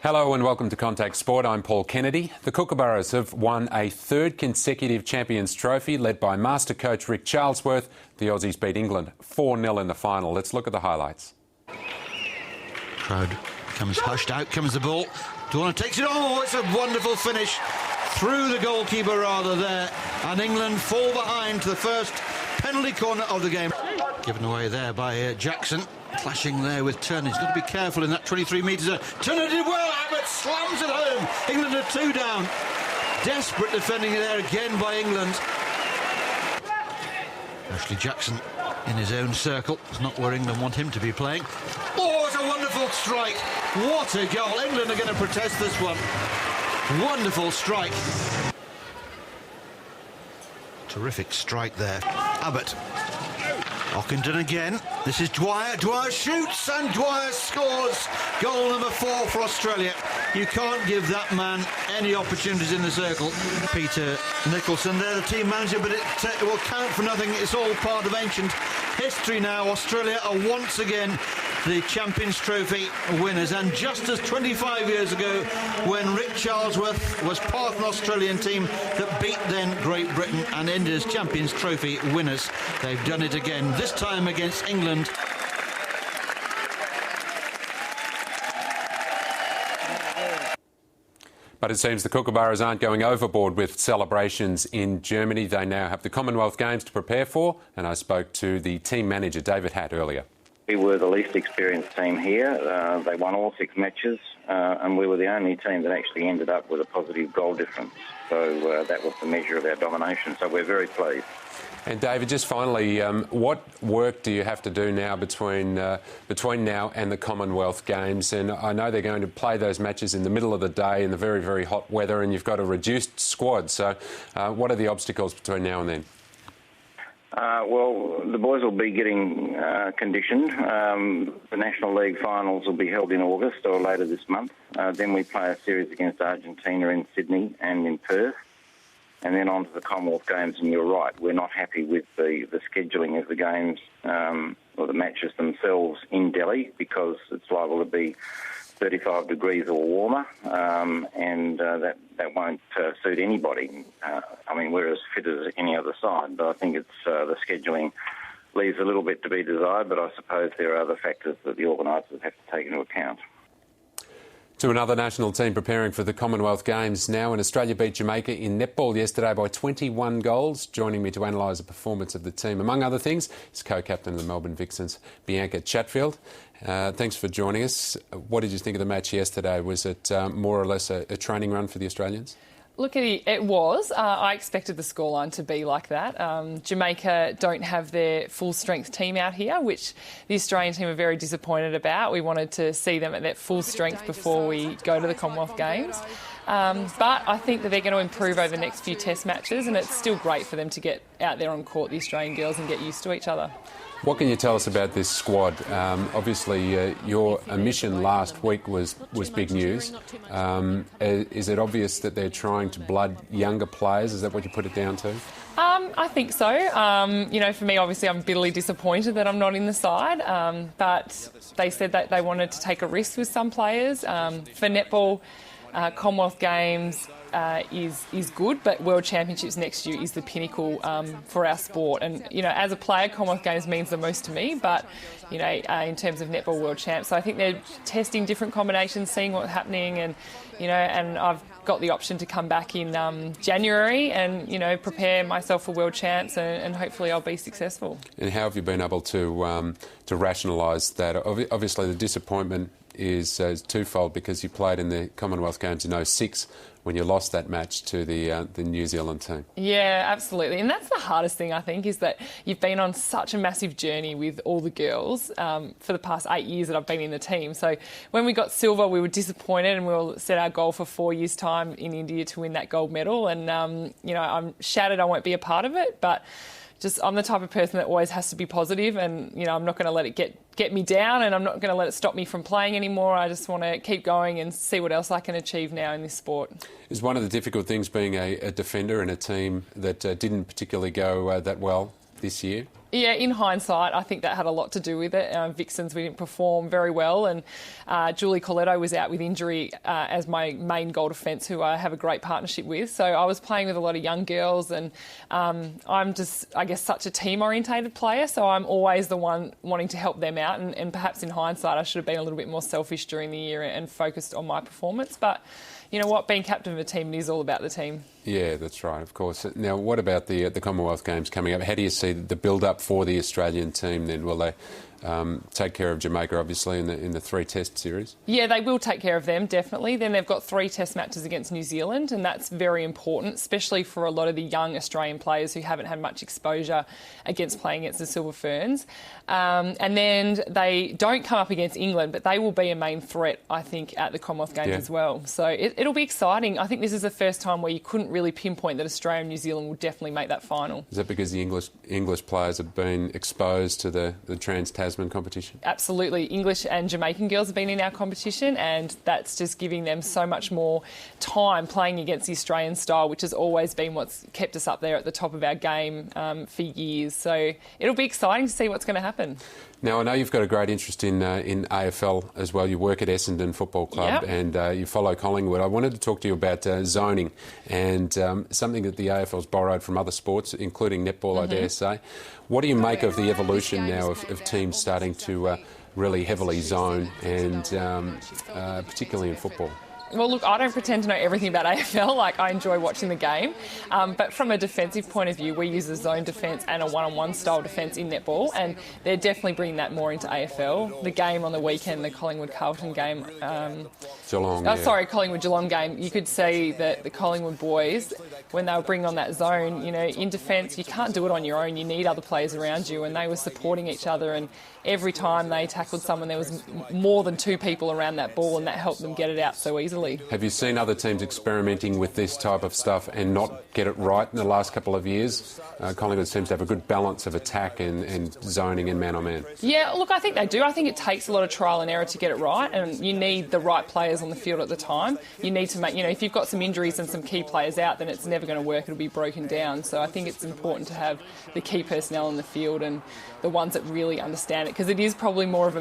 Hello and welcome to Contact Sport. I'm Paul Kennedy. The Kookaburras have won a third consecutive Champions Trophy led by master coach Rick Charlesworth. The Aussies beat England 4-0 in the final. Let's look at the highlights. Crowd comes hushed. Out comes the ball. Dornan takes it. Oh, it's a wonderful finish through the goalkeeper rather there. And England fall behind to the first penalty corner of the game. Given away there by Jackson. Clashing there with Turner. He's got to be careful in that 23 metres. Turner did well. Abbott slams it home. England are 2 down. Desperate defending there again by England. Ashley Jackson in his own circle. It's not where England want him to be playing. Oh, it's a wonderful strike. What a goal. England are going to protest this one. Wonderful strike. Terrific strike there. Abbott. Ockenden again. This is Dwyer. Dwyer shoots and Dwyer scores. Goal number 4 for Australia. You can't give that man any opportunities in the circle. Peter Nicholson, they're the team manager, but it will count for nothing. It's all part of ancient history now. Australia are once again the Champions Trophy winners. And just as 25 years ago, when Rick Charlesworth was part of an Australian team that beat then Great Britain and ended as Champions Trophy winners, they've done it again, this time against England. But it seems the Kookaburras aren't going overboard with celebrations in Germany. They now have the Commonwealth Games to prepare for, and I spoke to the team manager, David Hatt, earlier. We were the least experienced team here. They won all 6 matches, and we were the only team that actually ended up with a positive goal difference. So that was the measure of our domination. So we're very pleased. And David, just finally, what work do you have to do now between now and the Commonwealth Games? And I know they're going to play those matches in the middle of the day in the very, very hot weather, and you've got a reduced squad. So what are the obstacles between now and then? Well, the boys will be getting conditioned. The National League finals will be held in August or later this month. Then we play a series against Argentina in Sydney and in Perth. And then on to the Commonwealth Games, and you're right, we're not happy with the scheduling of the games or the matches themselves in Delhi because it's liable to be 35 degrees or warmer, and that won't suit anybody. I mean, we're as fit as any other side, but I think it's the scheduling leaves a little bit to be desired, but I suppose there are other factors that the organisers have to take into account. To another national team preparing for the Commonwealth Games now, and Australia beat Jamaica in netball yesterday by 21 goals. Joining me to analyse the performance of the team, among other things, is co-captain of the Melbourne Vixens, Bianca Chatfield. Thanks for joining us. What did you think of the match yesterday? Was it more or less a training run for the Australians? Look, it was. I expected the scoreline to be like that. Jamaica don't have their full-strength team out here, which the Australian team are very disappointed about. We wanted to see them at their full strength before we go to the Commonwealth Games. But I think that they're going to improve over the next few test matches, and it's still great for them to get out there on court, the Australian girls, and get used to each other. What can you tell us about this squad? Obviously, your omission last week was big news. Is it obvious that they're trying to blood younger players? Is that what you put it down to? I think so. For me, obviously, I'm bitterly disappointed that I'm not in the side. But they said that they wanted to take a risk with some players. For netball, Commonwealth Games is good, but World Championships next year is the pinnacle for our sport. And, as a player, Commonwealth Games means the most to me, but, in terms of Netball World Champs. So I think they're testing different combinations, seeing what's happening, and, and I've got the option to come back in January and, prepare myself for World Champs, and hopefully I'll be successful. And how have you been able to rationalise that? Obviously, the disappointment is twofold because you played in the Commonwealth Games in 2006 when you lost that match to the New Zealand team. Yeah, absolutely. And that's the hardest thing, I think, is that you've been on such a massive journey with all the girls for the past 8 years that I've been in the team. So when we got silver, we were disappointed, and we'll set our goal for 4 years' time in India to win that gold medal. And, I'm shattered I won't be a part of it, but I'm the type of person that always has to be positive, and I'm not going to let it get me down, and I'm not going to let it stop me from playing anymore. I just want to keep going and see what else I can achieve now in this sport. Is one of the difficult things being a defender in a team that didn't particularly go that well this year? Yeah, in hindsight, I think that had a lot to do with it. Vixens, we didn't perform very well, and Julie Coletto was out with injury as my main goal defence, who I have a great partnership with. So I was playing with a lot of young girls, and I'm just, I guess, such a team-orientated player, so I'm always the one wanting to help them out, and perhaps in hindsight I should have been a little bit more selfish during the year and focused on my performance. But you know what, being captain of a team, it is all about the team. Yeah, that's right, of course. Now, what about the Commonwealth Games coming up? How do you see the build-up for the Australian team then? Will they take care of Jamaica, obviously, in the 3-test series? Yeah, they will take care of them, definitely. Then they've got 3 test matches against New Zealand, and that's very important, especially for a lot of the young Australian players who haven't had much exposure against playing against the Silver Ferns. And then they don't come up against England, but they will be a main threat, I think, at the Commonwealth Games as well. So it'll be exciting. I think this is the first time where you couldn't really pinpoint that Australia and New Zealand will definitely make that final. Is that because the English players have been exposed to the Trans-Tasman competition? Absolutely. English and Jamaican girls have been in our competition, and that's just giving them so much more time playing against the Australian style, which has always been what's kept us up there at the top of our game for years. So it'll be exciting to see what's going to happen. Now, I know you've got a great interest in AFL as well. You work at Essendon Football Club and you follow Collingwood. I wanted to talk to you about zoning and something that the AFL's borrowed from other sports, including netball, I dare say. What do you make of the evolution now of teams starting to really heavily zone, and particularly in football? Well, look, I don't pretend to know everything about AFL. Like, I enjoy watching the game. But from a defensive point of view, we use a zone defence and a one-on-one style defence in netball, and they're definitely bringing that more into AFL. The game on the weekend, the Collingwood-Carlton game... Collingwood-Geelong game, you could see that the Collingwood boys, when they were bringing on that zone, you know, in defence, you can't do it on your own. You need other players around you, and they were supporting each other, and every time they tackled someone, there was more than 2 people around that ball, and that helped them get it out so easily. Have you seen other teams experimenting with this type of stuff and not get it right in the last couple of years? Collingwood seems to have a good balance of attack and zoning and man-on-man. Yeah, look, I think they do. I think it takes a lot of trial and error to get it right, and you need the right players on the field at the time. You need to make, you know, if you've got some injuries and some key players out, then it's never going to work. It'll be broken down. So I think it's important to have the key personnel on the field and the ones that really understand it, because it is probably more of a